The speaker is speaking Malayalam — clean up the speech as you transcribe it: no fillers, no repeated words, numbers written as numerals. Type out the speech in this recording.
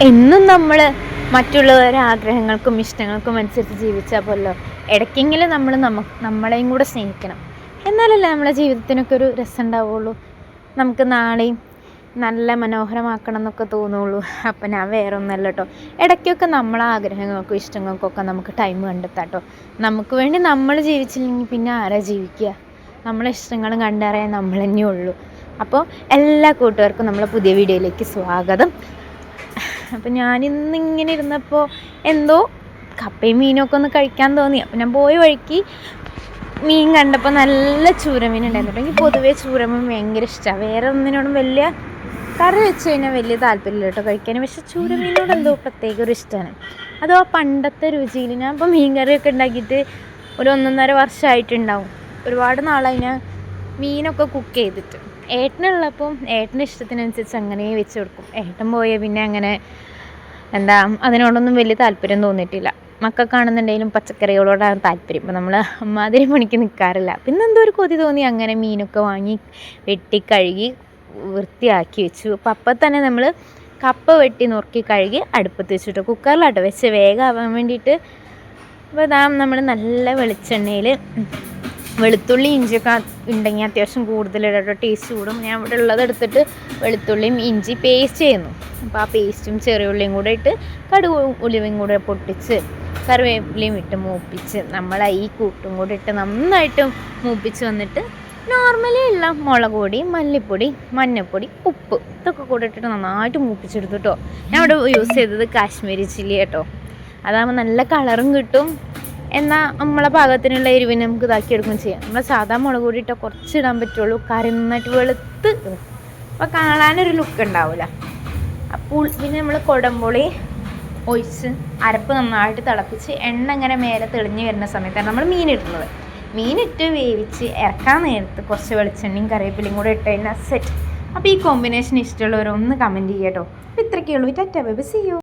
എന്നും നമ്മൾ മറ്റുള്ളവരുടെ ആഗ്രഹങ്ങൾക്കും ഇഷ്ടങ്ങൾക്കും അനുസരിച്ച് ജീവിച്ചാൽ പോലല്ലോ, ഇടയ്ക്കെങ്കിലും നമ്മൾ നമ്മളെയും കൂടെ സ്നേഹിക്കണം. എന്നാലല്ലേ നമ്മളെ ജീവിതത്തിനൊക്കെ ഒരു രസം ഉണ്ടാവുള്ളൂ, നമുക്ക് നാളെയും നല്ല മനോഹരമാക്കണം എന്നൊക്കെ തോന്നുള്ളൂ. അപ്പം ഞാൻ വേറെ ഒന്നല്ല കേട്ടോ, ഇടയ്ക്കൊക്കെ നമ്മളെ ആഗ്രഹങ്ങൾക്കും ഇഷ്ടങ്ങൾക്കൊക്കെ നമുക്ക് ടൈം കണ്ടെത്താം കേട്ടോ. നമുക്ക് വേണ്ടി നമ്മൾ ജീവിച്ചില്ലെങ്കിൽ പിന്നെ ആരാ ജീവിക്കുക? നമ്മളെ ഇഷ്ടങ്ങളും കണ്ടറിയാൻ നമ്മൾ തന്നെ ഉള്ളൂ. അപ്പോൾ എല്ലാ കൂട്ടുകാർക്കും നമ്മളെ പുതിയ വീഡിയോയിലേക്ക് സ്വാഗതം. അപ്പം ഞാനിന്നിങ്ങനെ ഇരുന്നപ്പോൾ എന്തോ കപ്പയും മീനൊക്കെ ഒന്ന് കഴിക്കാൻ തോന്നി. അപ്പം ഞാൻ പോയ വഴിക്ക് മീൻ കണ്ടപ്പോൾ നല്ല ചൂരമീൻ ഉണ്ടായിരുന്നു. എനിക്ക് പൊതുവേ ചൂരമീൻ ഭയങ്കര ഇഷ്ടമാണ്. വേറെ ഒന്നിനോടും വലിയ കറി വെച്ച് കഴിഞ്ഞാൽ വലിയ താല്പര്യമില്ല കേട്ടോ കഴിക്കാൻ. പക്ഷെ ചൂരമീനോട് എന്തോ പ്രത്യേക ഒരു ഇഷ്ടമാണ്. അതോ ആ പണ്ടത്തെ രുചിയിൽ. ഞാൻ ഇപ്പോൾ മീൻ കറിയൊക്കെ ഉണ്ടാക്കിയിട്ട് ഒരു 1.5 വർഷമായിട്ടുണ്ടാവും. ഒരുപാട് നാളായി ഞാൻ മീനൊക്കെ കുക്ക് ചെയ്തിട്ട്. ഏട്ടനുള്ളപ്പം ഏട്ടൻ്റെ ഇഷ്ടത്തിനനുസരിച്ച് അങ്ങനെ വെച്ച് കൊടുക്കും. ഏട്ടൻ പോയാൽ പിന്നെ അങ്ങനെ അതിനോടൊന്നും വലിയ താല്പര്യം തോന്നിയിട്ടില്ല. മക്കൾക്കാണെന്നുണ്ടെങ്കിലും പച്ചക്കറികളോടാണ് താല്പര്യം. ഇപ്പം നമ്മൾ അമ്മാതിരി പണിക്ക് നിൽക്കാറില്ല. പിന്നെ എന്തോ ഒരു കൊതി തോന്നി, അങ്ങനെ മീനൊക്കെ വാങ്ങി വെട്ടി കഴുകി വൃത്തിയാക്കി വെച്ചു. അപ്പം അപ്പം തന്നെ നമ്മൾ കപ്പ വെട്ടി നുറുക്കി കഴുകി അടുപ്പത്ത് വെച്ചിട്ട് കുക്കറിലാട്ടോ വെച്ച് വേഗമാവാൻ വേണ്ടിയിട്ട്. അപ്പോൾ നമ്മൾ നല്ല വെളിച്ചെണ്ണയിൽ വെളുത്തുള്ളി ഇഞ്ചിയൊക്കെ ഉണ്ടെങ്കിൽ അത്യാവശ്യം കൂടുതലിടട്ടോ, ടേസ്റ്റ് കൂടും. ഞാൻ ഇവിടെ ഉള്ളത് എടുത്തിട്ട് വെളുത്തുള്ളിയും ഇഞ്ചി പേസ്റ്റ് ചെയ്യുന്നു. അപ്പോൾ ആ പേസ്റ്റും ചെറിയ ഉള്ളിയും കൂടെ ഇട്ട് കടുകും ഉലുവയും കൂടെ പൊട്ടിച്ച് കറിവേപ്പിലയും ഇട്ട് മൂപ്പിച്ച് നമ്മൾ ഈ കൂട്ടും കൂടെ ഇട്ട് നന്നായിട്ട് മൂപ്പിച്ച് വന്നിട്ട് നോർമലി ഉള്ള മുളക് പൊടി, മല്ലിപ്പൊടി, മഞ്ഞൾപ്പൊടി, ഉപ്പ് ഇതൊക്കെ കൂടെ ഇട്ടിട്ട് നന്നായിട്ട് മൂപ്പിച്ചെടുത്തു കേട്ടോ. ഞാൻ ഇവിടെ യൂസ് ചെയ്തത് കാശ്മീരി ചില്ലി കേട്ടോ. അതാകുമ്പോൾ നല്ല കളറും കിട്ടും, എന്നാൽ നമ്മളെ പാകത്തിനുള്ള എരിവിന് നമുക്ക് ഇതാക്കിയെടുക്കുകയും ചെയ്യാം. നമ്മൾ സാധാ മുളക് പൊടി ഇട്ടാൽ കുറച്ചിടാൻ പറ്റുള്ളൂ, കറി നന്നായിട്ട് വെളുത്ത് അപ്പോൾ കാണാനൊരു ലുക്ക് ഉണ്ടാവില്ല. അപ്പോൾ പിന്നെ നമ്മൾ കുടംപുളി ഒഴിച്ച് അരപ്പ് നന്നായിട്ട് തിളപ്പിച്ച് എണ്ണ ഇങ്ങനെ മേലെ തെളിഞ്ഞ് വരുന്ന സമയത്താണ് നമ്മൾ മീനിടുന്നത്. മീനിട്ട് വേവിച്ച് ഇറക്കാൻ നേരത്ത് കുറച്ച് വെളിച്ചെണ്ണയും കറിവേപ്പിലയും കൂടെ ഇട്ട് കഴിഞ്ഞാൽ സെറ്റ്. അപ്പോൾ ഈ കോമ്പിനേഷൻ ഇഷ്ടമുള്ളവരൊന്ന് കമൻറ്റ് ചെയ്യാം കേട്ടോ. അപ്പോൾ ഇത്രയൊക്കെ ഉള്ളൂ. Tata bye bye, see U.